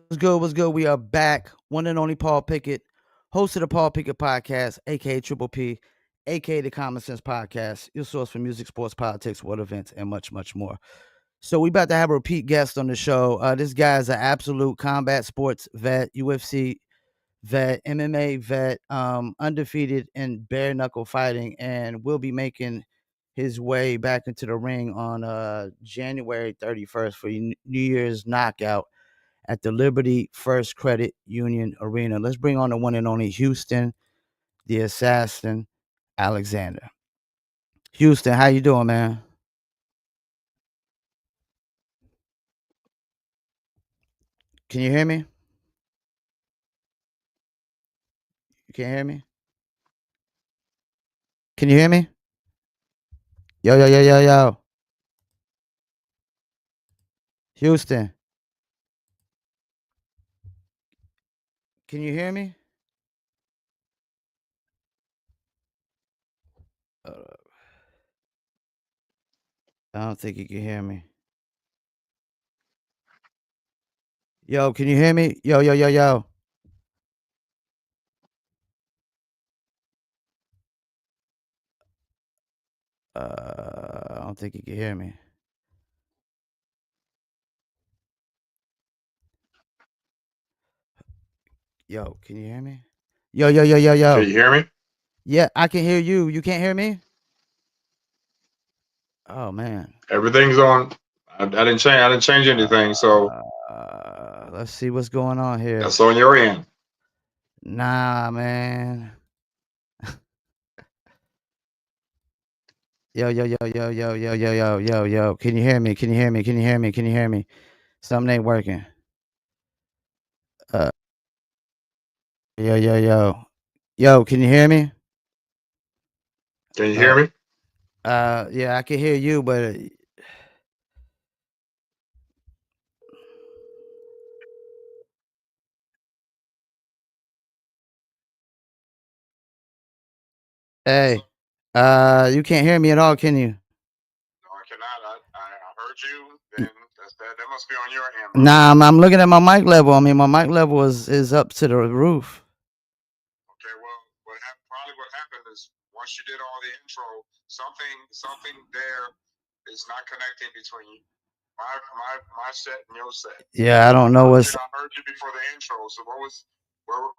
What's good? What's good? We are back. One and only Paul Pickett, host of the Paul Pickett Podcast, aka Triple P, aka the Common Sense Podcast, your source for music, sports, politics, world events, and much, much more. So we about to have a repeat guest on the show. This guy is an absolute combat sports vet, UFC vet, MMA vet, undefeated in bare knuckle fighting, and will be making his way back into the ring on January 31st for New Year's knockout at the Liberty First Credit Union Arena. Let's bring on the one and only Houston, the assassin, Alexander. Houston, how you doing, man? Can you hear me? You can't hear me? Can you hear me? Yo, yo, yo, yo, yo. Houston, can you hear me? Uh, I don't think you can hear me. Yo, can you hear me? Yo, yo, yo, yo. I don't think you can hear me. Yo, can you hear me? Yo, yo, yo, yo, Can yo. you hear me? Yeah, I can hear you. You can't hear me? Oh man. Everything's on. I didn't change. I didn't change anything, so Let's see what's going on here. that's on your end. Nah, man. Yo, yo, yo, yo, yo, yo, yo, yo, yo, yo. Can you hear me? Can you hear me? Can you hear me? Can you hear me? Something ain't working. Uh, yo, yo, yo, yo. Can you hear me? Can you Uh, hear me? yeah, I can hear you, but hey, you can't hear me at all, can you? No, I cannot. I heard you. Then that must be on your end, brother. Nah, I'm looking at my mic level. I mean, my mic level is up to the roof. Okay. Well, what happened is once you did all the intro, something there is not connecting between my set and your set. Yeah, I don't know what's. I heard you before the intro. So what was?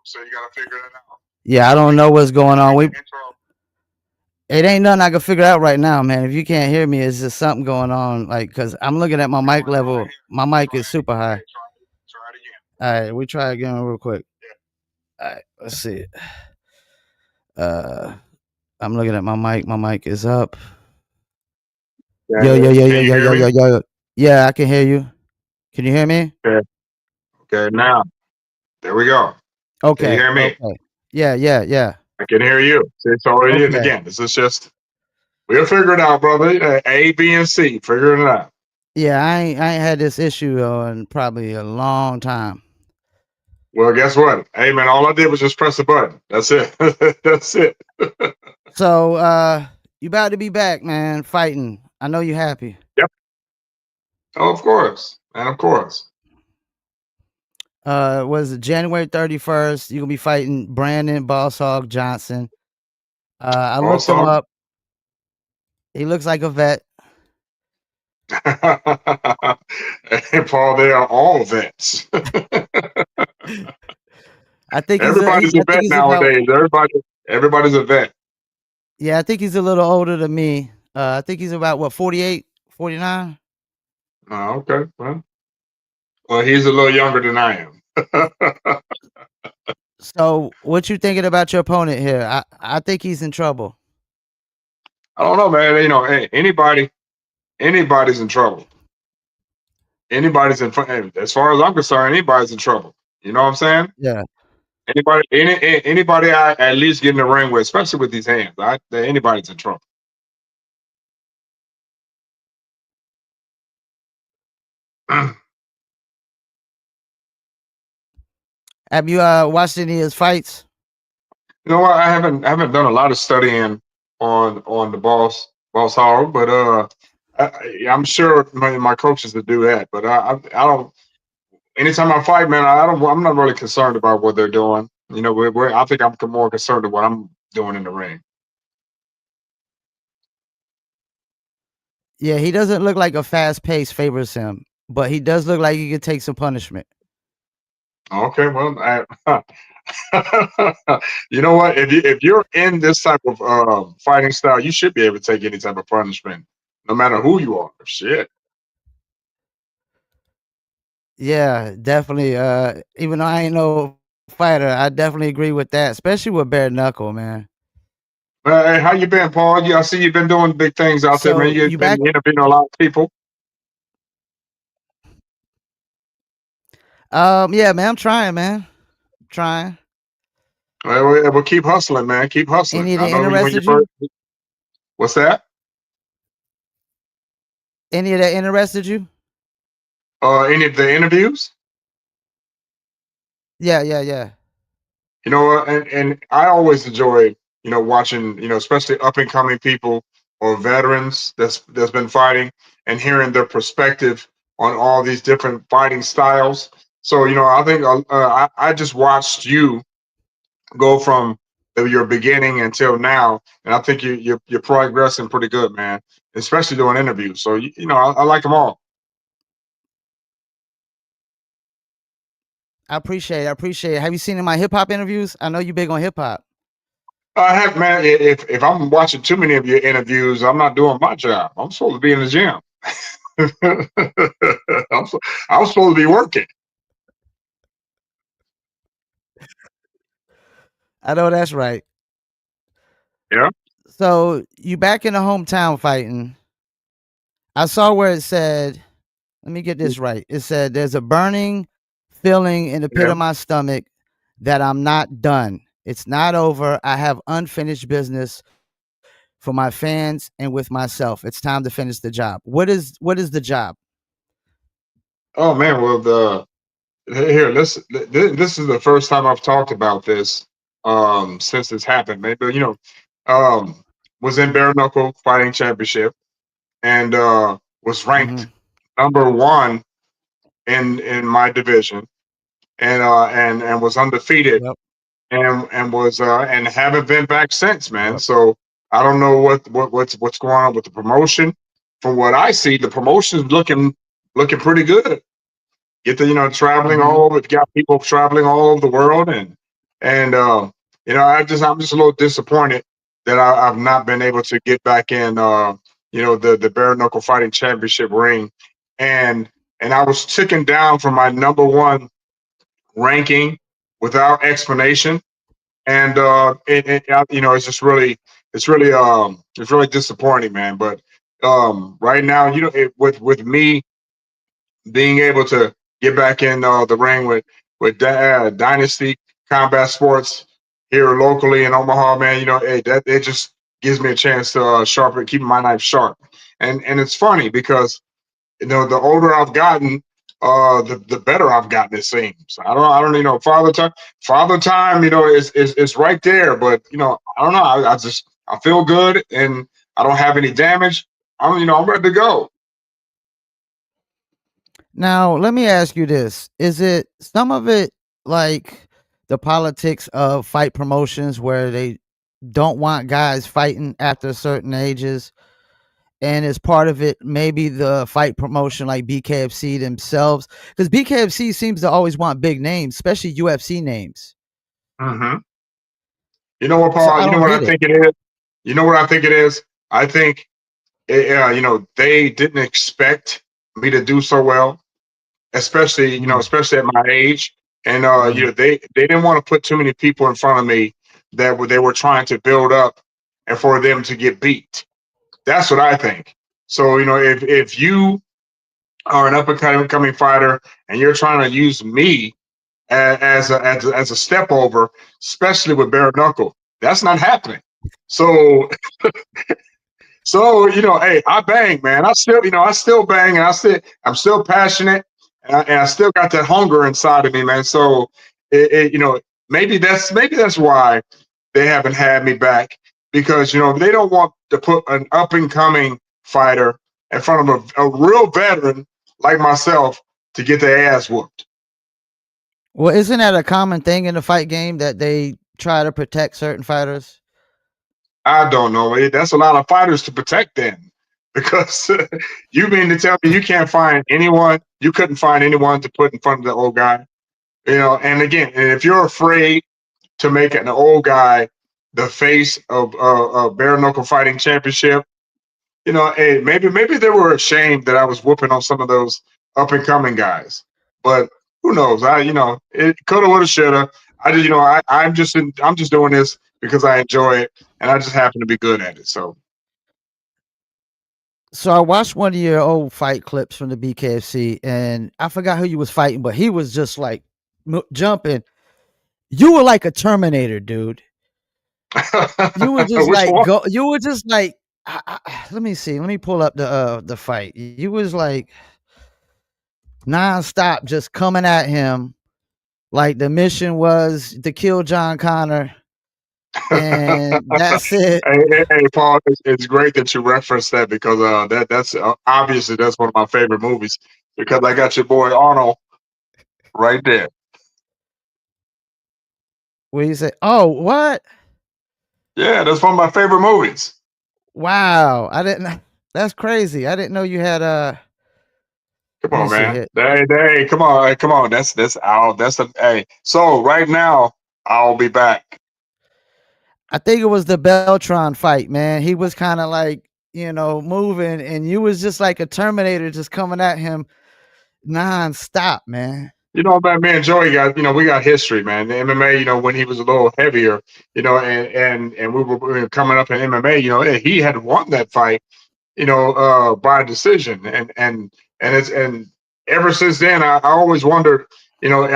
So you got to figure that out. Yeah, I don't know what's going on. Intro. It ain't nothing I can figure out right now, man. If you can't hear me, it's just something going on. Like, cause I'm looking at my mic level. My mic is super high. Try it again. All right, we try again real quick. Yeah. All right, let's see. Uh, I'm looking at my mic. My mic is up. Yo, yo, yo, yo, yo, yo, yo, yo. Yeah, I can hear you. Can you hear me? Okay. Okay. Now, there we go. Okay. Can you hear me? Okay. Yeah, yeah, yeah. I can hear you. It's already in Okay. again. This is just we'll figure it out, brother. A, B, and C. Figure it out. Yeah, I ain't had this issue in probably a long time. Well, guess what? Hey man, all I did was just press a button. That's it. That's it. So you about to be back, man, fighting. I know you happy. Yep. Oh, of course. And of course. Was it January 31st? You're gonna be fighting Brandon Boss Hog Johnson. I looked him up. He looks like a vet. And Paul, they are all vets. I think everybody's a vet nowadays. Everybody's a vet. Yeah, I think he's a little older than me. I think he's about what, 48, 49? Oh, okay. Well, he's a little younger than I am. So, what you thinking about your opponent here? I think he's in trouble. I don't know, man. You know, hey, anybody's in trouble. Anybody's in front. As far as I'm concerned, anybody's in trouble. You know what I'm saying? Yeah. Anybody I at least get in the ring with, especially with these hands, anybody's in trouble. Have you watched any of his fights? You know what? I haven't done a lot of studying on the boss hog, but I'm sure my coaches would do that. But I don't. anytime I fight, man, I'm not really concerned about what they're doing. You know, I think I'm more concerned with what I'm doing in the ring. Yeah, he doesn't look like a fast pace favors him, but he does look like he could take some punishment. Okay, well, you know what? If you're in this type of fighting style, you should be able to take any type of punishment, no matter who you are. Shit. Yeah, definitely. Even though I ain't no fighter, I definitely agree with that, especially with bare knuckle, man. Hey, how you been, Paul? Yeah, I see you've been doing big things out there, man. So You've you been back? interviewing a lot of people. Yeah, man, I'm trying, man. Trying. Well, keep hustling, man. Keep hustling. Any I that know when you interested first. you? What's that? Any of that interested you? Any of the interviews? Yeah, yeah, yeah. You know, and I always enjoy, watching, especially up and coming people or veterans that's been fighting and hearing their perspective on all these different fighting styles. So, I think I just watched you go from your beginning until now, and I think you're progressing pretty good, man. Especially doing interviews. So, I like them all. I appreciate it. I appreciate it. Have you seen in my hip hop interviews? I know you big on hip hop. I have, man. If I'm watching too many of your interviews, I'm not doing my job. I'm supposed to be in the gym. I'm supposed to be working. I know that's right. Yeah. So you back in the hometown fighting. I saw where it said, let me get this right. It said there's a burning feeling in the pit Yeah. of my stomach that I'm not done. It's not over. I have unfinished business for my fans and with myself. It's time to finish the job. What is the job? Oh man. Well, here. This is the first time I've talked about this since this happened. Maybe um, was in bare knuckle fighting championship and was Mm-hmm. ranked number 1 in my division and was undefeated Yep. and was and haven't been back since, man. Yep. So I don't know what's going on with the promotion. From what I see, the promotion's looking pretty good. Get the traveling Mm-hmm. all over. Got people traveling all over the world, and I'm just a little disappointed that I've not been able to get back in the bare knuckle fighting championship ring, and I was taken down from my number 1 ranking without explanation, and it's just really it's really disappointing, man. But right now, with me being able to get back in the ring with Dynasty Combat Sports here locally in Omaha, man, hey, that it just gives me a chance to sharpen, keep my knife sharp. And it's funny because the older I've gotten, the better I've gotten. It seems. I don't, father time, is right there. But I don't know. I feel good, and I don't have any damage. I'm ready to go. Now, let me ask you this. Is it some of it like the politics of fight promotions where they don't want guys fighting after certain ages? And is part of it maybe the fight promotion like BKFC themselves? Because BKFC seems to always want big names, especially UFC names. Hmm. You know what, So Paul? I You know don't what I get it. think it is. You know what I think it is. I think they didn't expect me to do so well, especially Mm, especially at my age. And mm. they didn't want to put too many people in front of me that they were trying to build up and for them to get beat. That's what I think. So if you are an up and coming fighter and you're trying to use me as a step over, especially with bare knuckle, that's not happening. So hey, I bang, man. I still bang, and I'm still passionate, and I still got that hunger inside of me, man. So, maybe that's why they haven't had me back because they don't want to put an up and coming fighter in front of a real veteran like myself to get their ass whooped. Well, isn't that a common thing in the fight game that they try to protect certain fighters? I don't know. That's a lot of fighters to protect then. Because you mean to tell me you can't find anyone, you couldn't find anyone to put in front of the old guy? And again, and if you're afraid to make an old guy the face of bare knuckle fighting championship, hey, maybe they were ashamed that I was whooping on some of those up and coming guys. But who knows? It coulda, woulda, shoulda. I just, I'm just doing this because I enjoy it, and I just happen to be good at it. So I watched one of your old fight clips from the BKFC, and I forgot who you was fighting, but he was just like jumping. You were like a Terminator, dude. You were just Which like one? go. You were just like. Let me see. Let me pull up the fight. You was like nonstop, just coming at him. Like the mission was to kill John Connor, and that's it. Hey, Paul, it's great that you referenced that because that's obviously that's one of my favorite movies because I got your boy Arnold right there. Where you say, "Oh, what? Yeah, that's one of my favorite movies. Wow, I didn't. That's crazy. I didn't know you had Come Let me on, see man. here. Hey, come on, hey, come on. That's out. That's a hey. So right now, I'll be back. I think it was the Beltron fight, man. He was kind of like, moving, and you was just like a Terminator, just coming at him nonstop, man. Man, me and Joey got, we got history, man. The MMA, when he was a little heavier, and we were coming up in MMA, he had won that fight, by decision, and ever since then, I always wondered, I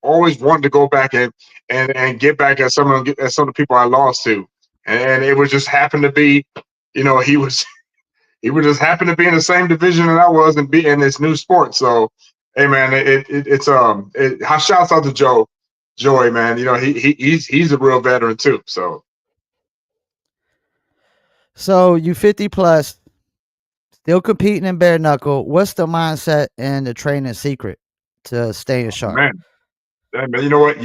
always wanted to go back and get back at some of the people I lost to, and it would just happen to be, he was he would just happen to be in the same division that I was and be in this new sport. So, hey man, shouts out to Joey, man. He's a real veteran too. So So you 50 plus, still competing in bare knuckle. What's the mindset and the training secret to staying sharp? man, you know what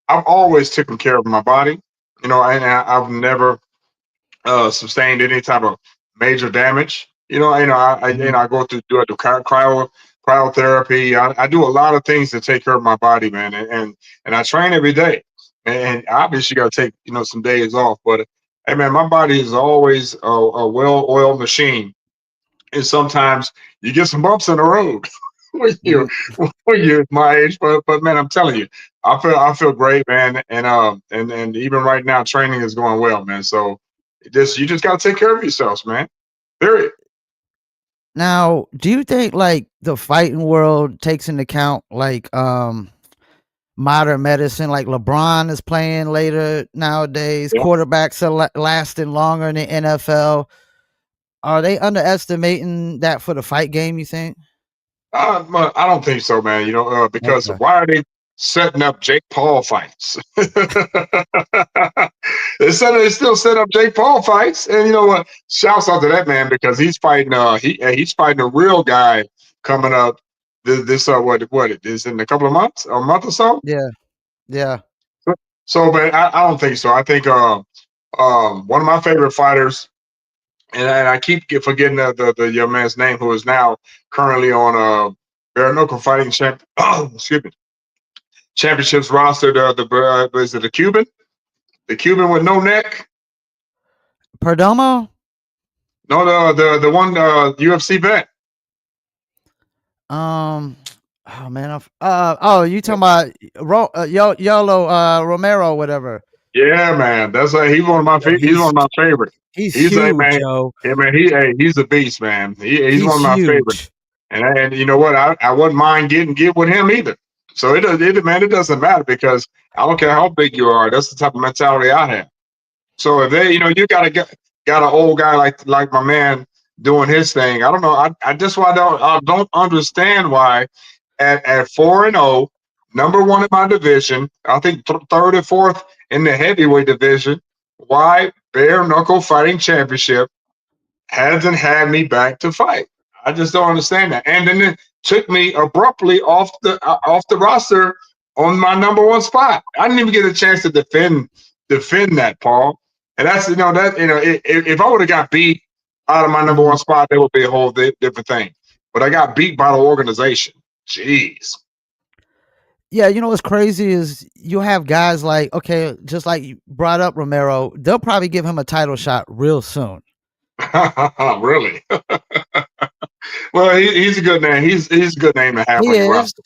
I've always taken care of my body, and I've never sustained any type of major damage. Mhm. I go through cryotherapy. I do a lot of things to take care of my body, man, and I train every day. And obviously, you got to take some days off. But hey, man, my body is always a well-oiled machine, and sometimes you get some bumps in the road when you're Mm. when you're my age. But man, I'm telling you, I feel great, man, and even right now, training is going well, man. So you just got to take care of yourselves, man. Period. Now, do you think like the fighting world takes into account like modern medicine, like LeBron is playing later nowadays, Yeah. quarterbacks are lasting longer in the NFL. Are they underestimating that for the fight game, you think? I don't think so, man. Because Okay. why are they setting up Jake Paul fights? They're still setting up Jake Paul fights, and you know what? Shouts out to that man because he's fighting. He's fighting a real guy coming up. This what it is in a couple of months, a month or so. Yeah. Yeah. So, but I don't think so. I think one of my favorite fighters, and I keep forgetting the young man's name who is now currently on bare knuckle fighting excuse me, championships roster. Is it the Cuban? The Cuban with no neck? Perdomo? No, the one UFC vet. Um oh man, you talking about Yolo Romero, whatever. Yeah, man. Yo, He's one of my favorite. he's He's a huge, man. yo. Yeah, man. He's a beast, man. He's He's one of my favorites. huge. And you know what? I wouldn't mind get with him either. So it doesn't matter because I don't care how big you are. That's the type of mentality I have. So if you got an old guy like my man doing his thing. I don't know. I just why I don't understand why at 4-0, number one in my division, I think third and fourth in the heavyweight division. Why bare knuckle fighting championship hasn't had me back to fight? I just don't understand that. And then it took me abruptly off the roster on my number one spot. I didn't even get a chance to defend that, Paul. And that's if I would have got beat out of my number one spot, that would be a whole different thing. But I got beat by the organization. Jeez. Yeah, you know what's crazy is you have guys like, okay, just like you brought up Romero, they'll probably give him a title shot real soon. Really? Well, he's a good name. He's a good name to have He on your is. roster.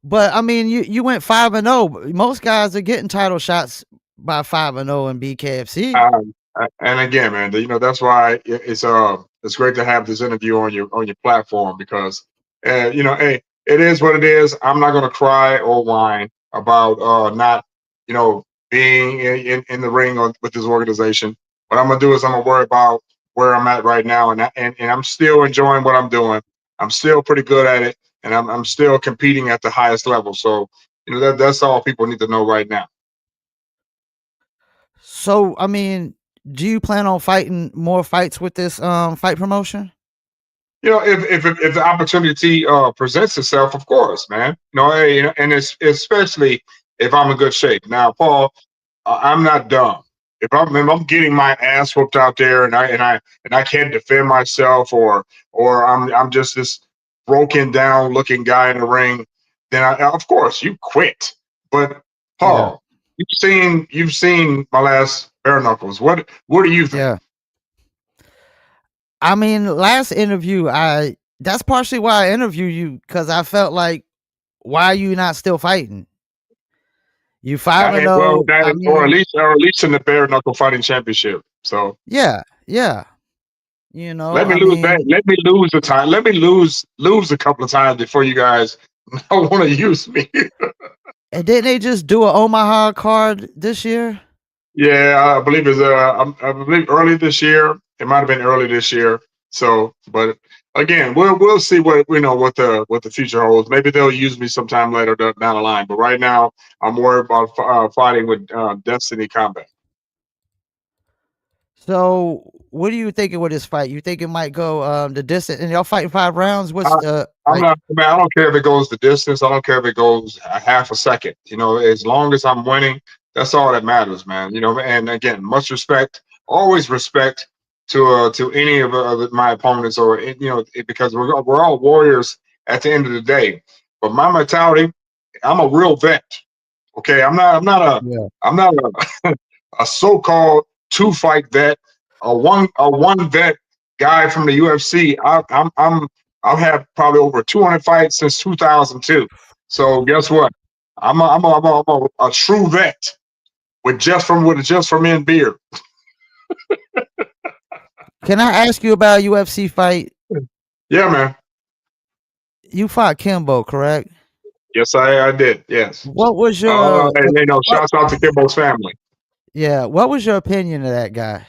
But I mean, you went 5-0. Most guys are getting title shots by 5-0 in BKFC. And again, man, that's why it's great to have this interview on your platform because hey, it is what it is. I'm not going to cry or whine about not being in the ring with this organization. What I'm going to do is I'm going to worry about where I'm at right now, and I'm still enjoying what I'm doing. I'm still pretty good at it, and I'm still competing at the highest level. So that's all people need to know right now. So, I mean, do you plan on fighting more fights with this fight promotion? If the opportunity presents itself, of course, man. Hey, and it's especially if I'm in good shape. Now, Paul, I'm not dumb. If I'm getting my ass whooped out there and I can't defend myself or I'm just this broken down looking guy in the ring, then of course you quit. But Paul, you've seen my last bare knuckles. What do you think? Yeah. I mean, last interview, that's partially why I interviewed you because I felt like, why are you not still fighting? You 5-0. I Or mean, at least in the bare knuckle fighting championship. So yeah. let me I lose that. mean, Let me lose the time. Let me lose a couple of times before you guys don't want to use me. and didn't they just do an Omaha card this year? Yeah, I believe I believe early this year. It might have been early this year. So, but again, we'll see what what the future holds. Maybe they'll use me sometime later down the line. But right now, I'm worried about fighting with Destiny Combat. So, what are you thinking with this fight? You think it might go the distance? And y'all fighting 5 rounds? What's I, the I'm not, man. I don't care if it goes the distance. I don't care if it goes a half a second. As long as I'm winning, that's all that matters, man. And again, much respect, always respect to any of my opponents, or because we're all warriors at the end of the day. But my mentality, I'm a real vet. Okay, Yeah. I'm not a so-called two-fight vet, a one vet guy from the UFC. I've had probably over 200 fights since 2002. So guess what? I'm a true vet with just from in beer. Can I ask you about a UFC fight? Yeah, man. You fought Kimbo, correct? Yes, I did. Yes. What was your And what, shouts out to Kimbo's family. yeah, what was your opinion of that guy?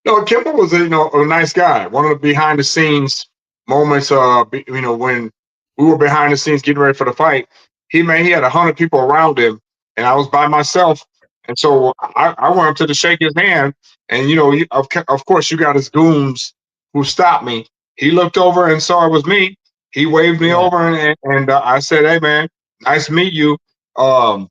No, Kimbo was a nice guy. One of the behind the scenes moments. When we were behind the scenes getting ready for the fight, he had 100 people around him, and I was by myself. And so I went up to shake his hand, and of course you got his goons who stopped me. He looked over and saw it was me. He waved me Yeah. over, and I said, "Hey, man, nice to meet you. Um,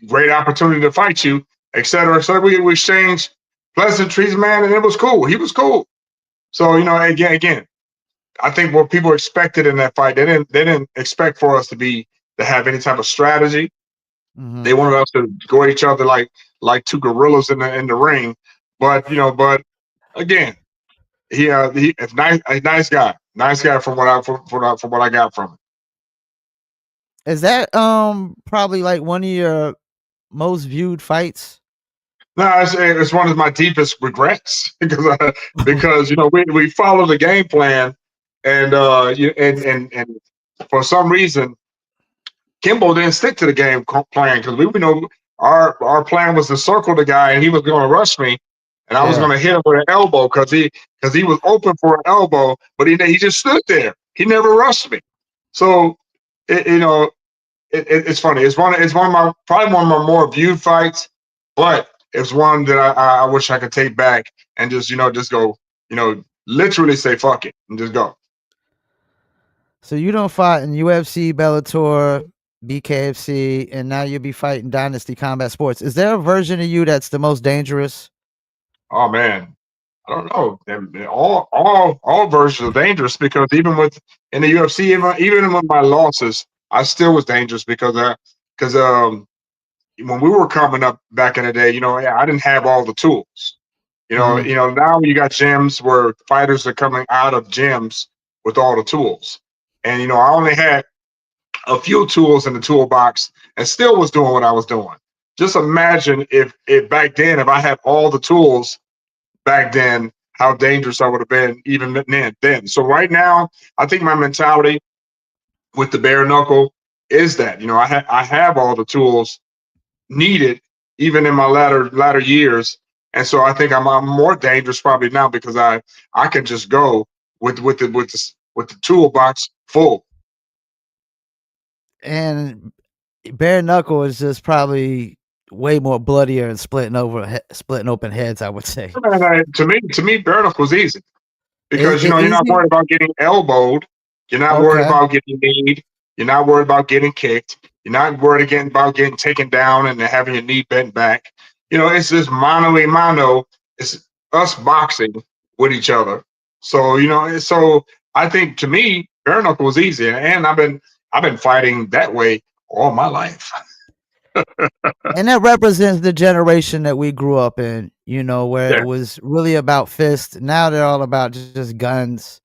great opportunity to fight you, etc." So we exchanged pleasantries, man, and it was cool. He was cool. So again, I think what people expected in that fight, they didn't expect for us to have any type of strategy. Mm-hmm. They wanted us to go at each other like two gorillas in the ring. But again, he a nice guy from what I got from him. Is that probably like one of your most viewed fights? No, it's one of my deepest regrets because we follow the game plan, and and for some reason Kimbo didn't stick to the game plan because we know our plan was to circle the guy and he was going to rush me, and I was Yeah. going to hit him with an elbow because he was open for an elbow, but he just stood there. He never rushed me, so it, you know it's funny. It's one of my probably one of my more viewed fights, but it's one that I wish I could take back and just just go literally say fuck it and just go. So you don't fight in UFC, Bellator, BKFC, and now you'll be fighting Dynasty Combat Sports. Is there a version of you that's the most dangerous? Oh man, I don't know. All versions are dangerous because even with in the UFC, even with my losses, I still was dangerous because when we were coming up back in the day, I didn't have all the tools. Mhm. Now you got gyms where fighters are coming out of gyms with all the tools, and I only had a few tools in the toolbox and still was doing what I was doing. Just imagine if back then, if I had all the tools back then, how dangerous I would have been even then. So right now, I think my mentality with the bare knuckle is that I have all the tools needed even in my latter years, and so I think I'm more dangerous probably now because I can just go with the toolbox full. And bare knuckle is just probably way more bloodier and splitting open heads, I would say. To me, bare knuckle is easy. Is Because it you're not easy? worried about getting elbowed, you're not worried Okay. about getting kneed, you're not worried about getting kicked, you're not worried again about getting taken down and having your knee bent back. It's just mano a mano. It's us boxing with each other. So so I think to me, bare knuckle was easy, and I've been fighting that way all my life. And that represents the generation that we grew up in, where Yeah, it was really about fists. Now they're all about just guns.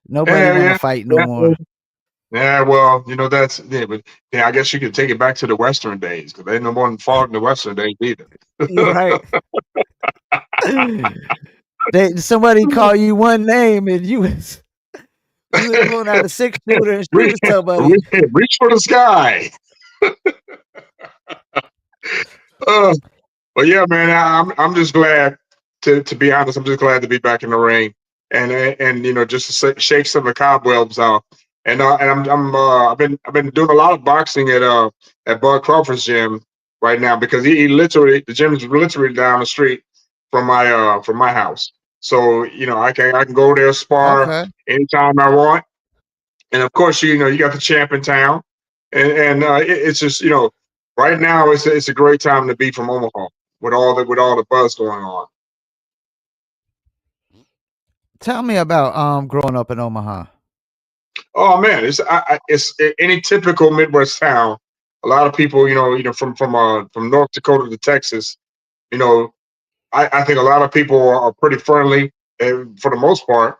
Nobody yeah, want to yeah. fight no Yeah, more. yeah, well, that's but yeah. I guess you could take it back to the Western days because ain't no one fought in the Western days either. You're right. Somebody call you one name and you was pulling out a 6 shooter and reach, shooting somebody. reach for the sky. Uh, but yeah, man, I'm just glad to be honest. I'm just glad to be back in the ring and just to shake some of the cobwebs off. And I've been doing a lot of boxing at Bud Crawford's gym right now because he literally the gym is literally down the street from my house. So I can go there spar Okay. anytime I want. And of course, you got the champ in town, and it's just right now it's a great time to be from Omaha with all the buzz going on. Tell me about growing up in Omaha. Oh man, it's any typical Midwest town. A lot of people, from North Dakota to Texas, you know, I think a lot of people are pretty friendly for the most part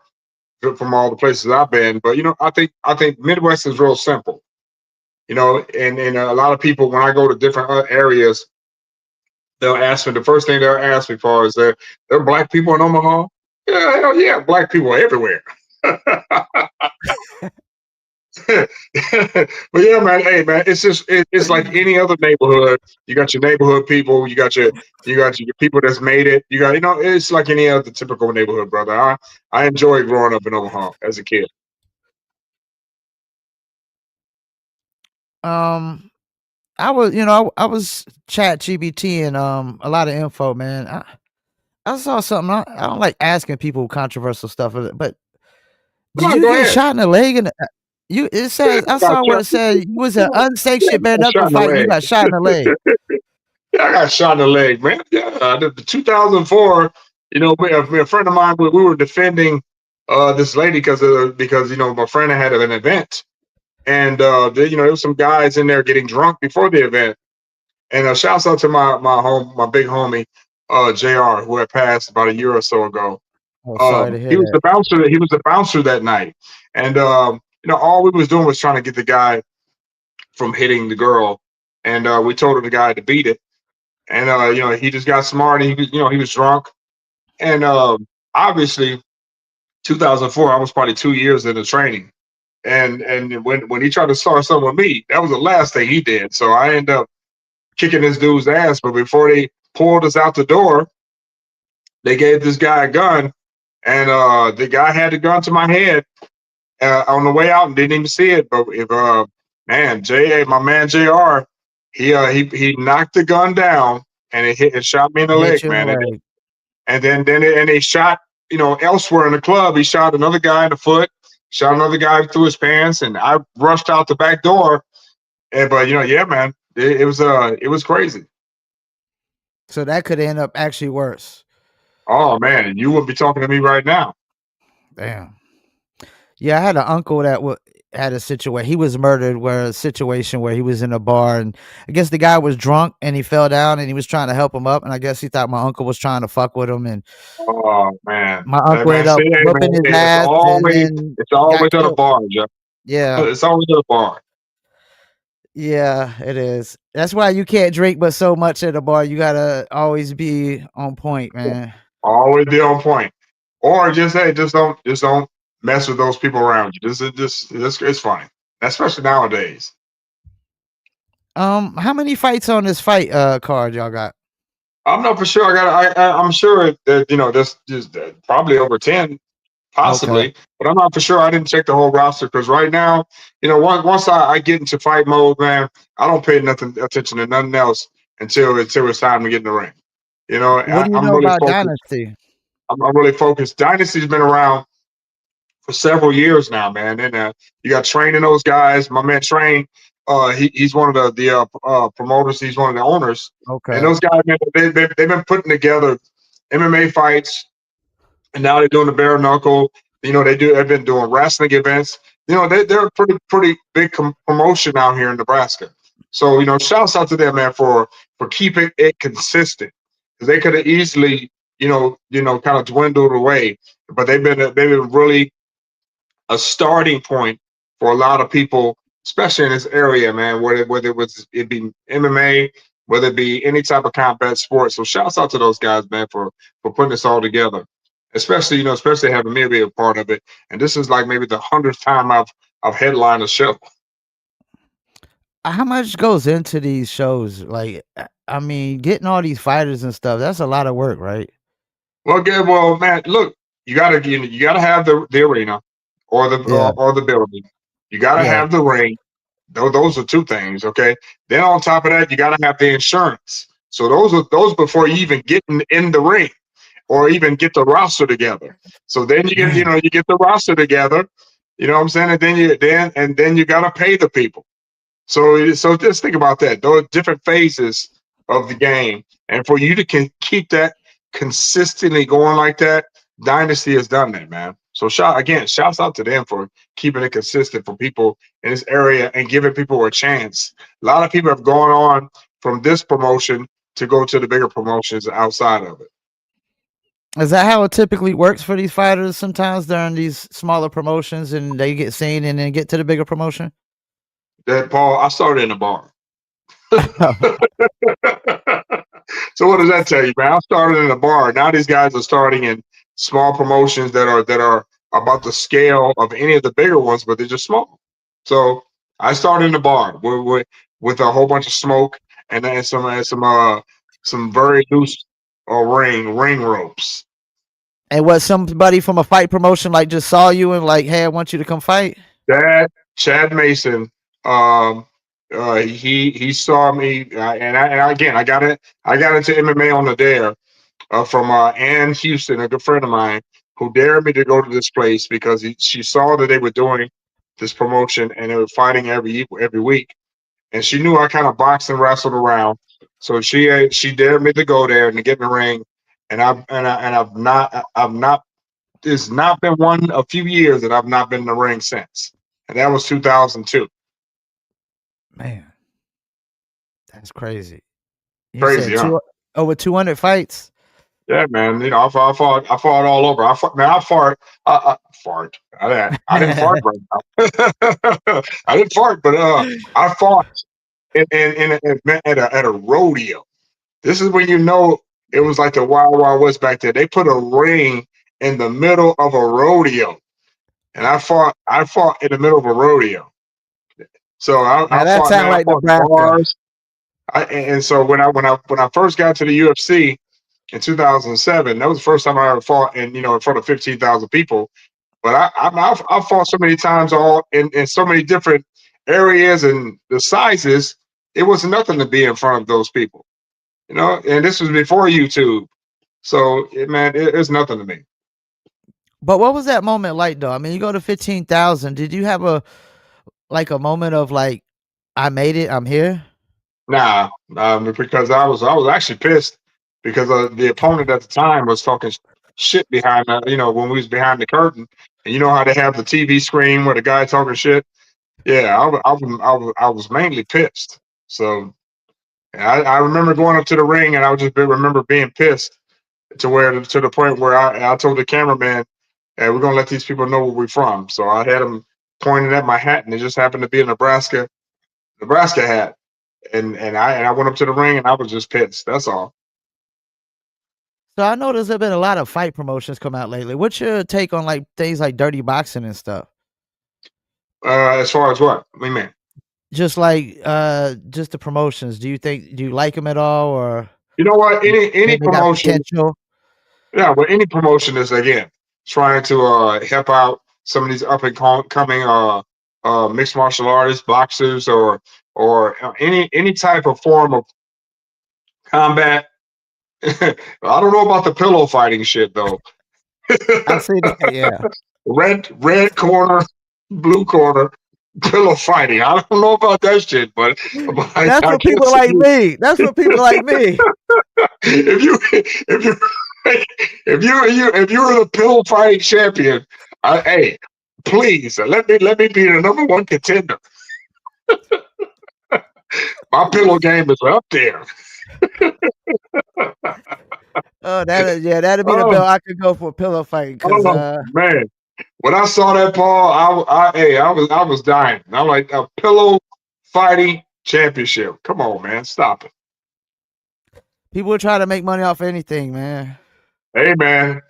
from all the places I've been. But I think Midwest is real simple. And a lot of people when I go to different areas, the first thing they'll ask me for is there are black people in Omaha? Yeah, hell yeah, black people everywhere. But yeah, man, hey man, it's just it's like any other neighborhood. You got your neighborhood people, you got your people that's made it. It's like any other typical neighborhood, brother. I enjoy growing up in Omaha as a kid. Um, I was chat GBT and a lot of info, man. I saw something. I don't like asking people controversial stuff, but Come did on, you go get ahead. shot in the leg? And you, it Yeah, says I I got saw where shot. it said you was Yeah, an I unsanctioned bare got knuckle shot in the fight and you leg. got shot in the leg. Yeah, I got shot in the leg, man. Yeah, the 2004. A friend of mine, we were defending this lady because my friend had an event, and there was some guys in there getting drunk before the event. And shouts out to my big homie, Jr., who had passed about a year or so ago. Oh, sorry to He hear was that. the bouncer. He was the bouncer that night, and all we was doing was trying to get the guy from hitting the girl, and we told the guy to beat it. And he just got smart. And he was drunk, and obviously 2004, I was probably 2 years into training. And when he tried to start something with me, that was the last thing he did. So I ended up kicking this dude's ass. But before they pulled us out the door, they gave this guy a gun, and the guy had the gun to my head on the way out and didn't even see it. But if man, my man Jr., he knocked the gun down and it shot me in the Hit leg, you in the man. And leg. and then they shot elsewhere in the club. He shot another guy in the foot. shot another guy through his pants, and I rushed out the back door. And but yeah, man, it was crazy. So that could end up actually worse. Oh man, you wouldn't be talking to me right now. Damn. Yeah, I had an uncle that had a situation. He was murdered where a situation where he was in a bar, and I guess the guy was drunk and he fell down and he was trying to help him up, and I guess he thought my uncle was trying to fuck with him, and Oh man, my hey uncle man, ended see, up hey man, whooping his ass and then it's got always at a killed. bar, Jeff. Yeah. It's always at a bar. Yeah, it is. That's why you can't drink but so much at a bar. You gotta always be on point, man. Always be on point, or just hey, just don't mess with those people around you. This it's funny, especially nowadays. How many fights on this fight card y'all got? I'm not for sure. I'm sure that there's just probably over 10, Okay. possibly, but I'm not for sure. I didn't check the whole roster because right now, once I get into fight mode, man, I don't pay nothing attention to nothing else until it's time to get in the ring. What do you I'm know really about focused. Dynasty? I'm really focused. Dynasty's been around for several years now, man, and you got training those guys. My man Train, he's one of the promoters. He's one of the owners, and Okay. those guys, man, they've been putting together MMA fights, and now they're doing the bare knuckle. They've been doing wrestling events. They're a pretty big promotion out here in Nebraska. So shouts out to them, man, for keeping it consistent. Because they could have easily, kind of dwindled away, but they've been really a starting point for a lot of people, especially in this area, man. Whether it be MMA, whether it be any type of combat sport. So shouts out to those guys, man, for putting this all together. Especially having me be a part of it. And this is like maybe the 100th time I've headlined a show. How much goes into these shows? Like, I mean, getting all these fighters and stuff, that's a lot of work, right? Well, good. Well, man, look, you gotta have the arena or the Yeah. or the building. You gotta Yeah. have the ring. Those are two things, okay? Then on top of that, you gotta have the insurance. So those before you even get in the ring or even get the roster together. So then Man. you get the roster together. You know what I'm saying? And then you gotta pay the people. So just think about that. Those different phases of the game, and for you to keep that consistently going like that, Dynasty has done that, man. So shouts out to them for keeping it consistent for people in this area and giving people a chance. A lot of people have gone on from this promotion to go to the bigger promotions outside of it. Is that how it typically works for these fighters sometimes during these smaller promotions and they get seen and then get to the bigger promotion? That Paul, I started in a bar. So what does that tell you, man? I started in a bar. Now these guys are starting in small promotions that are about the scale of any of the bigger ones, but they're just small. So I started in a bar with a whole bunch of smoke and then some very loose ring ropes. And what, somebody from a fight promotion like just saw you and like, hey, I want you to come fight? That Chad Mason, um, he saw me, and again I got into MMA on the dare from Ann Houston, a good friend of mine, who dared me to go to this place because she saw that they were doing this promotion and they were fighting every week, and she knew I kind of boxed and wrestled around, so she dared me to go there and to get in the ring, and I've not it's not been a few years that I've not been in the ring since, and that was 2002. Man, that's crazy. You Crazy, said huh? over 200 fights? Yeah, man. I fought all over. I fart. I didn't fart right now. I didn't fart, but I fought at a rodeo. This is when it was like the Wild Wild West back there. They put a ring in the middle of a rodeo, and I fought in the middle of a rodeo. So Now that sounds I like fought in Nebraska. bars. And so when I first got to the UFC in 2007, that was the first time I ever fought in front of 15,000 people. But I've fought so many times all in so many different areas and the sizes. It was nothing to be in front of those people, and this was before YouTube. So it's nothing to me. But what was that moment like though? I mean, you go to 15,000. Did you have a moment of like, I made it, I'm here? Nah, because I was actually pissed because the opponent at the time was talking shit behind when we was behind the curtain, and you know how they have the TV screen where the guy talking shit. Yeah, I was mainly pissed. So I remember going up to the ring, and remember being pissed to the point where I told the cameraman, "Hey, we're gonna let these people know where we're from." So I had him pointing at my hat, and it just happened to be a Nebraska hat. And I went up to the ring, and I was just pissed. That's all. So I know there's been a lot of fight promotions come out lately. What's your take on like things like dirty boxing and stuff? As far as what we mean, Just like just the promotions. Do you like them at all, or you know what? Any think they got promotion, potential? yeah, but any promotion is again trying to help out some of these up and coming mixed martial artists, boxers, or any type of form of combat. I don't know about the pillow fighting shit though. I see that, yeah. Red corner, blue corner, pillow fighting. I don't know about that shit, but That's I for can people see like you me. That's for people like me. if you if you're the pillow fighting champion, hey, please let me be the number one contender. My pillow game is up there. Oh, that'd be the Oh, belt I could go for pillow fighting because oh man. When I saw that, Paul, I was dying. I'm like a pillow fighting championship. Come on, man, stop it. people are trying to make money off anything, man. Hey, man,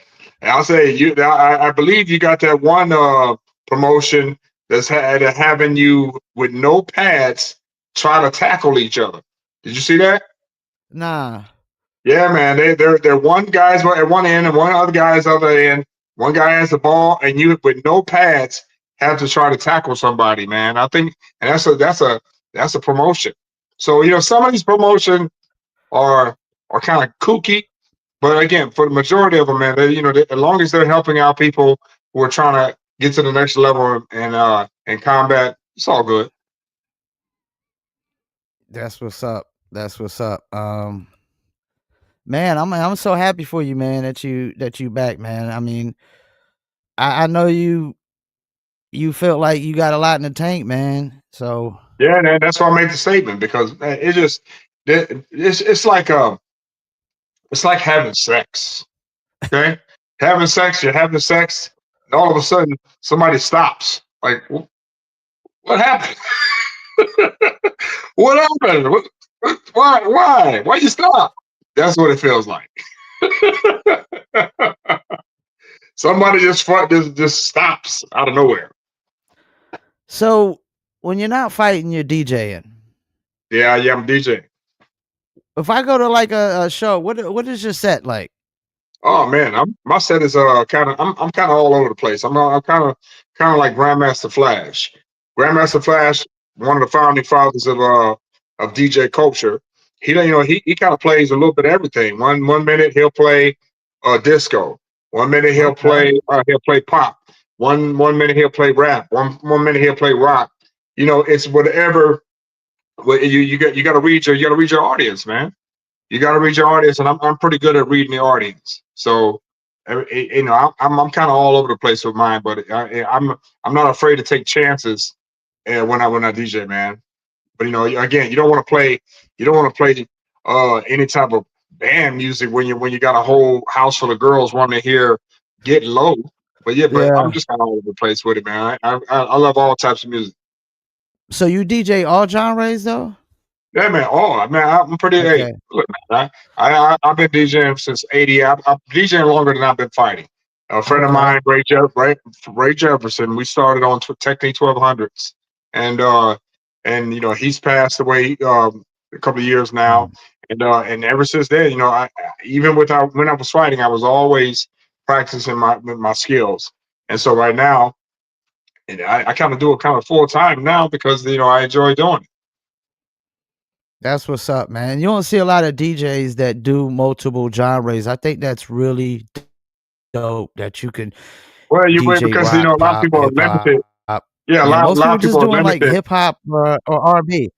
and I'll say I believe you got that one promotion that's having you with no pads try to tackle each other. Did you see that? Nah. Yeah, man. They're one guy's at one end and one other guy's other end. One guy has the ball, and you with no pads have to try to tackle somebody, man. I think, and that's a promotion. So some of these promotions are kind of kooky, but again, for the majority of them, man, as long as they're helping out people who are trying to get to the next level in combat, it's all good. That's what's up. That's what's up. Man, I'm so happy for you, man, that you back, man. I mean, I know you felt like you got a lot in the tank, man. So Yeah, that's why I made the statement because it's like it's like having sex. Okay, having sex, you're having sex, and all of a sudden somebody stops. Like, what happened? What happened? Why you stop? That's what it feels like. Somebody just stops out of nowhere. so when you're not fighting, you're DJing. Yeah, I'm DJ. If I go to like a show, what is your set like? Oh man, my set is I'm kind of all over the place. I'm kind of like Grandmaster Flash. Grandmaster Flash, one of the founding fathers of DJ culture. He kind of plays a little bit of everything. One minute he'll play disco. One minute Okay. he'll play pop. One minute he'll play rap. One minute he'll play rock. It's whatever. You got to read your audience, man. You got to read your audience, and I'm pretty good at reading the audience. So, I'm kind of all over the place with mine, but I'm not afraid to take chances when I DJ, man. But again, you don't want to play any type of band music when you got a whole house full of girls wanting to hear Get Low. But yeah, but Yeah. I'm just kind of all over the place with it, man. I love all types of music. So you DJ all genres though? Yeah, man. Oh, man, I'm pretty. Hey, Okay. look, man, I've been DJing since '80. I'm DJing longer than I've been fighting. A friend of Okay. mine, Ray Jefferson, we started on Technique 1200s, and he's passed away a couple of years now, Mm. and ever since then, even when I was fighting, I was always practicing my skills, and so right now, and I kind of do it kind of full time now because I enjoy doing it. That's what's up, man. You don't see a lot of DJs that do multiple genres. I think that's really dope that you can Well, you wait DJ because rock, a lot of pop, people are hip limited. hop. Yeah, Yeah, a most lot people of people just are doing like limited. hip hop or R&B.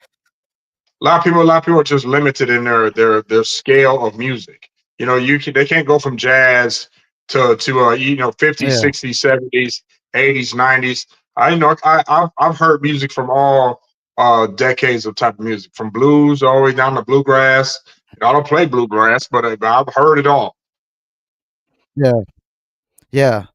A lot of people are just limited in their scale of music. They can't go from jazz to 50s, Yeah, 60s, 70s, 80s, 90s. I've heard music from all decades of type of music, from blues all the way down to bluegrass. I don't play bluegrass, but I've heard it all. yeah, yeah.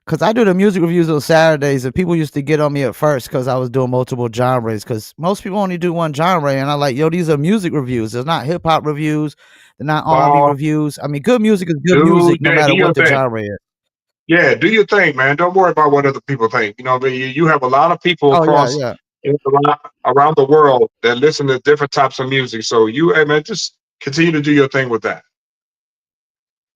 Cause I do the music reviews on Saturdays, and people used to get on me at first because I was doing multiple genres. Cause most people only do one genre, and I'm like, yo, these are music reviews. They're not hip hop reviews. They're not R&B Paul, reviews. I mean, good music is good do music, no do matter your what the thing. genre is. Yeah, do your thing, man. Don't worry about what other people think. But you have a lot of people Oh yeah, across yeah, around the world that listen to different types of music. So hey, man, just continue to do your thing with that.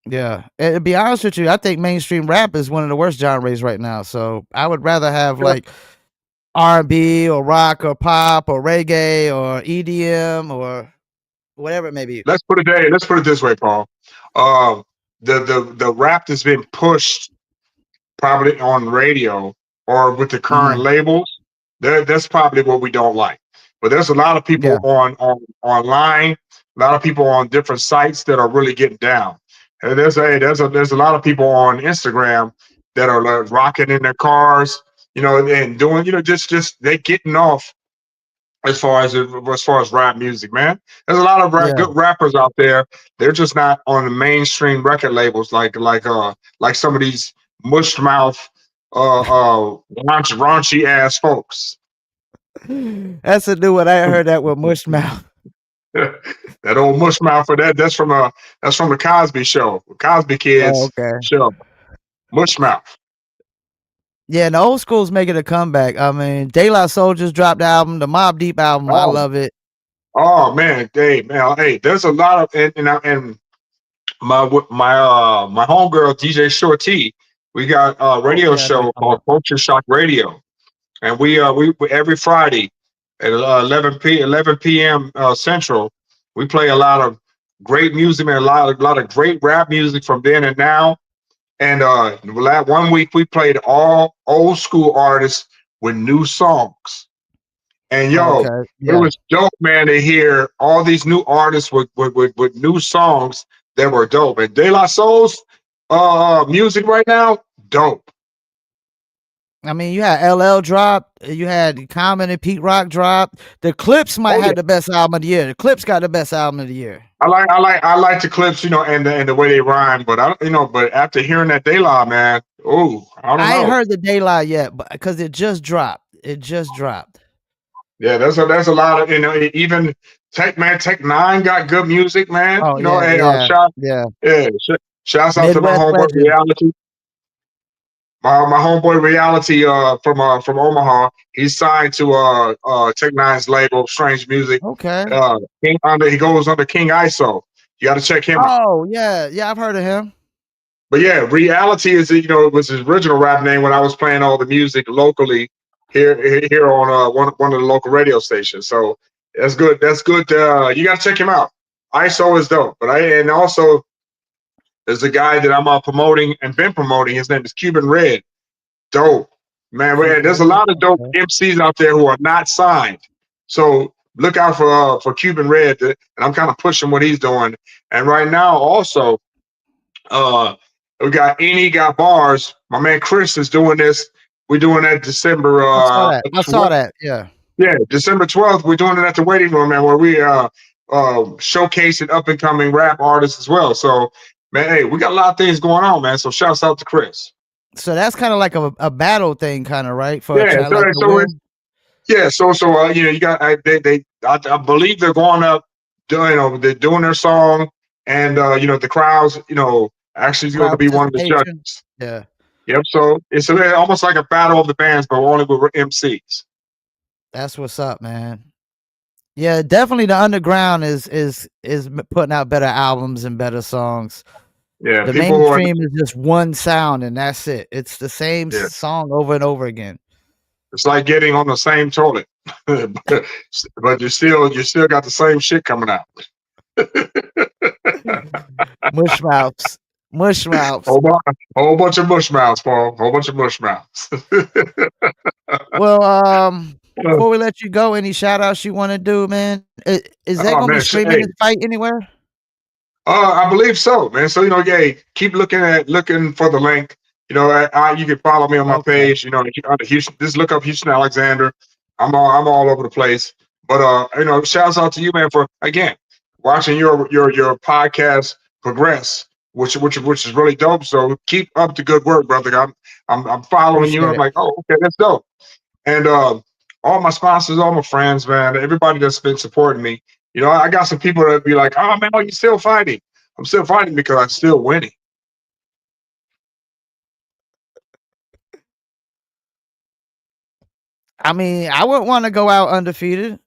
yeah. And to be honest with you, I think mainstream rap is one of the worst genres right now. So I would rather have like R&B or rock or pop or reggae or EDM or whatever it may be. Let's put it this way, Paul. The rap that's been pushed probably on radio or with the current Hmm. labels, that's probably what we don't like. But there's a lot of people Yeah, on online, a lot of people on different sites that are really getting down. And there's a lot of people on Instagram that are like rocking in their cars, and doing, just they getting off as far as rap music, man. There's a lot of yeah. good rappers out there. They're just not on the mainstream record labels like some of these mush mouth raunchy ass folks. That's a new one. I ain't heard that with Mush Mouth. That old mush mouth for that's from the Cosby show, Cosby Oh, Kids okay. show. Mush mouth. Yeah, and the old school's making a comeback. I mean, De La Soul just dropped the album, the Mobb Deep album. I Oh, love it. oh man, hey, there's a lot of and my homegirl DJ Shorty. We got a Oh radio yeah, I know what show you're talking called about. Culture Shock Radio, and we every Friday at 11 p.m. Central, we play a lot of great music and a lot of great rap music from then and now. And one week we played all old school artists with new songs. And Oh, yo, okay. it Yeah. was dope, man, to hear all these new artists with new songs that were dope. And De La Soul's music right now, dope. I mean, you had LL drop, you had Common and Pete Rock drop. The Clips might Oh yeah, have the best album of the year. The Clips got the best album of the year. I like the clips, and the way they rhyme. But but after hearing that De La, man, oh, I don't I ain't know. heard the Daylight yet, but because it just dropped. It just dropped. Yeah, there's a lot of even Tech Nine got good music, man. Oh yeah, Hey, yeah, yeah. shouts out to my Midwest homeboy Legend. Reality. My homeboy Reality from Omaha, he's signed to Tech Nine's label Strange Music. Okay. He goes under King ISO. You got to check him out. Oh yeah, yeah. I've heard of him. But yeah, Reality is it was his original rap name when I was playing all the music locally here on one of the local radio stations. So that's good. That's good. You got to check him out. ISO is dope. And also there's a guy that I'm promoting and been promoting. His name is Cuban Red. Dope, man. Cuban There's a Red. lot of dope Okay. MCs out there who are not signed. So look out for Cuban Red, and I'm kind of pushing what he's doing. And right now, also, uh, we got bars. My man Chris is doing this. We're doing that December I saw that. I saw that. Yeah. yeah, December 12th. We're doing it at the Waiting Room, man, where we showcasing up and coming rap artists as well. So, man, hey, we got a lot of things going on, man. So, shouts out to Chris. So that's kind of like a battle thing, kind of right for a Yeah, like to win. you got I believe they're going up doing they're doing their song, and the crowds actually going to Crowd be one of the participation. judges. Yeah, Yep. So it's almost like a battle of the bands, but only with MCs. that's what's up, man. Yeah, definitely the underground is putting out better albums and better songs. Yeah, The people who are mainstream is just one sound and that's it. It's the same yeah, song over and over again. it's like getting on the same toilet, but you still got the same shit coming out. Mush mouths. Mush mouths. Whole bunch of mush mouths, Paul. Whole bunch of mush mouths. Well, before we let you go, any shout outs you want to do, man? Is that Oh gonna be man, streaming hey, this fight anywhere? I believe so, man. So keep looking for the link. You can follow me on my Okay. page. Under Houston, just look up Houston Alexander. I'm all over the place. But shouts out to you, man, for again watching your podcast progress, which is really dope. So keep up the good work, brother. I'm following you. Appreciate I'm it. like, oh, okay, that's dope. And all my sponsors, all my friends, man, everybody that's been supporting me. I got some people that be like, "Oh man, you still fighting?" I'm still fighting because I'm still winning. I mean, I wouldn't want to go out undefeated.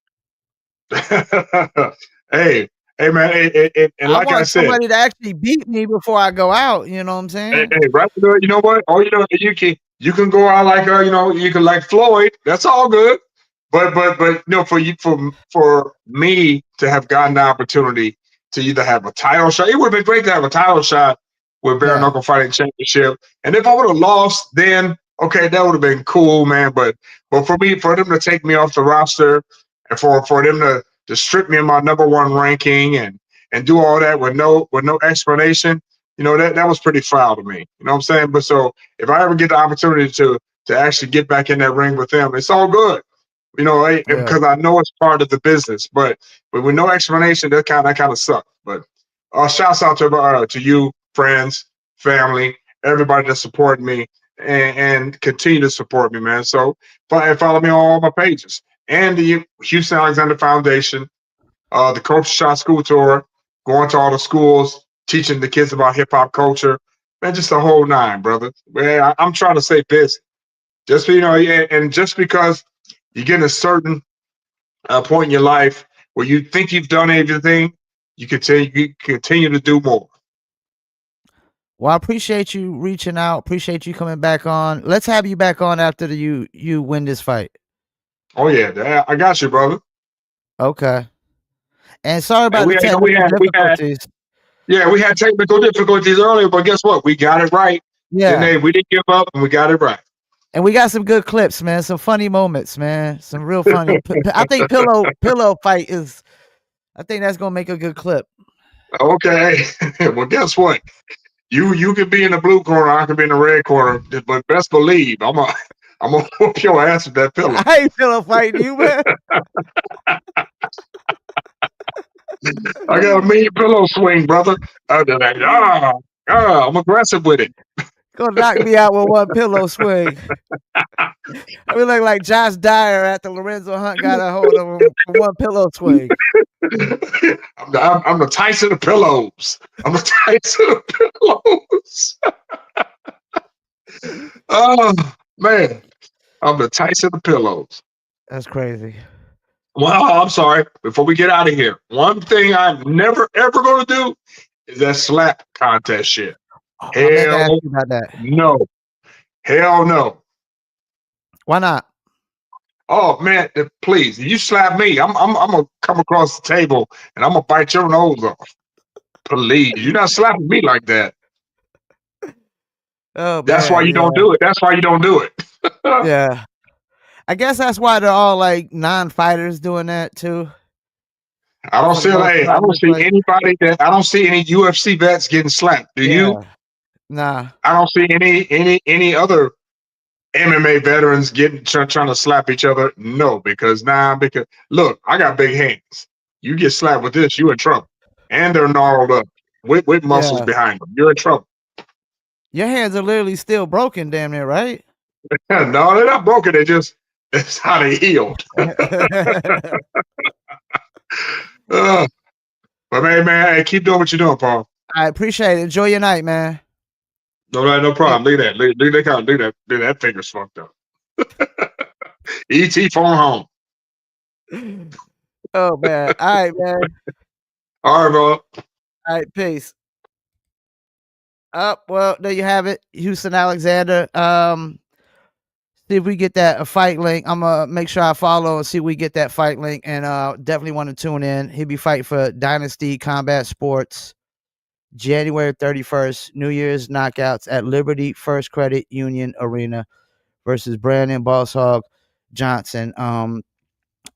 hey, hey, man, and I like I want said, somebody to actually beat me before I go out. You know what I'm hey, saying? hey, right there, you know what? Oh, you can go out like you can like Floyd. That's all good. But for you for me to have gotten the opportunity to either have a title shot, it would have been great to have a title shot with Bare Yeah. Knuckle Fighting Championship. And if I would have lost, then okay, that would have been cool, man. But for them to take me off the roster and for them to strip me of my number one ranking and do all that with no explanation, that was pretty foul to me. You know what I'm saying? But so if I ever get the opportunity to actually get back in that ring with them, it's all good. Yeah. Because I know it's part of the business, but with no explanation, that kind of sucks. But shouts out to you, friends, family, everybody that supported me and continue to support me, man. So follow me on all my pages and the Houston Alexander Foundation, the Culture Shot School Tour, going to all the schools, teaching the kids about hip hop culture, man, just the whole nine, brother. Man, I'm trying to stay busy. And just because you get a certain point in your life where you think you've done everything, you continue to do more. Well, I appreciate you reaching out. Appreciate you coming back on. Let's have you back on after you win this fight. Oh yeah, I got you, brother. Okay. And sorry And about the we, you know, we technical had, we had, difficulties. yeah, we had technical difficulties earlier, but guess what? We got it right. Yeah. We didn't give up, and we got it right. And we got some good clips, man. Some funny moments, man. Some real funny. I think pillow fight is. I think that's gonna make a good clip. Okay. Well, guess what? You can be in the blue corner, I can be in the red corner, but best believe I'm gonna whoop your ass with that pillow. I ain't pillow fighting you, man. I got a mean pillow swing, brother. I'm aggressive with it. Gonna knock me out with one pillow swing. I mean, look like Josh Dyer after Lorenzo Hunt got a hold of him for one pillow swing. I'm the Tyson of pillows. I'm the Tyson of pillows. Oh man, I'm the Tyson of pillows. That's crazy. Well, I'm sorry. Before we get out of here, one thing I'm never ever gonna do is that slap contest shit. Oh, I meant to ask Hell you about that. no. Hell no. Why not? Oh man, please, you slap me. I'm gonna come across the table and I'm gonna bite your nose off. Please, you're not slapping me like that. Oh That's why man, you yeah, don't do it. That's why you don't do it. yeah. I guess that's why they're all like non-fighters doing that too. I don't For the see most hey, I part, don't looks see like anybody that I don't see any UFC vets getting slapped. Do you? yeah, nah, I don't see any other MMA veterans trying to slap each other. No, because look, I got big hands. You get slapped with this, you in trouble. And they're gnarled up with muscles yeah. behind them. You're in trouble. Your hands are literally still broken, damn near, right? No, they're not broken. That's how they healed. Uh, but man, hey, keep doing what you're doing, Paul. I appreciate it. Enjoy your night, man. No problem. Leave that. Leave that. Leave that. That finger's fucked up. ET phone home. Oh man. All right, man. All right, bro. All right, peace. Up. Well, there you have it. Houston Alexander. See if we get that a fight link. I'm gonna make sure I follow and see if we get that fight link, and definitely want to tune in. He'll be fighting for Dynasty Combat Sports. January 31st, New Year's knockouts at Liberty First Credit Union Arena versus Brandon Boss Hog Johnson.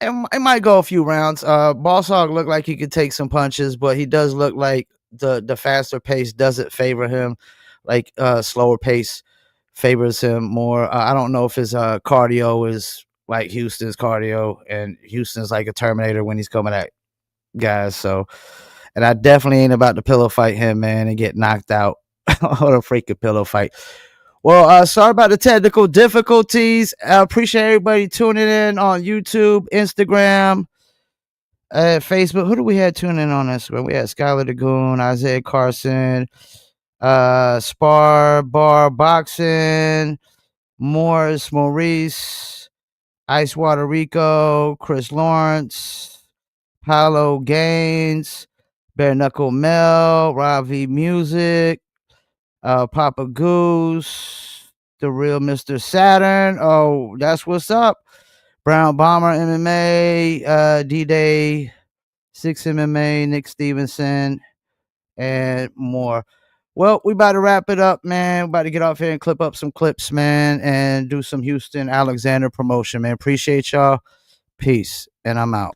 It might go a few rounds. Boss Hog looked like he could take some punches, but he does look like the faster pace doesn't favor him. Like slower pace favors him more. I don't know if his cardio is like Houston's cardio, and Houston's like a Terminator when he's coming at guys. So, and I definitely ain't about to pillow fight him, man, and get knocked out on a freaking pillow fight. Well, sorry about the technical difficulties. I appreciate everybody tuning in on YouTube, Instagram, Facebook. Who do we have tuning in on Instagram? We had Skylar Dagoon, Isaiah Carson, Spar Bar Boxing, Morris Maurice, Icewater Rico, Chris Lawrence, Paolo Gaines, Bare Knuckle Mel, Ravi Music, Papa Goose, the real Mr. Saturn. Oh, that's what's up. Brown Bomber MMA, D-Day, 6 MMA, Nick Stevenson, and more. Well, we about to wrap it up, man. We about to get off here and clip up some clips, man, and do some Houston Alexander promotion, man. Appreciate y'all. Peace. And I'm out.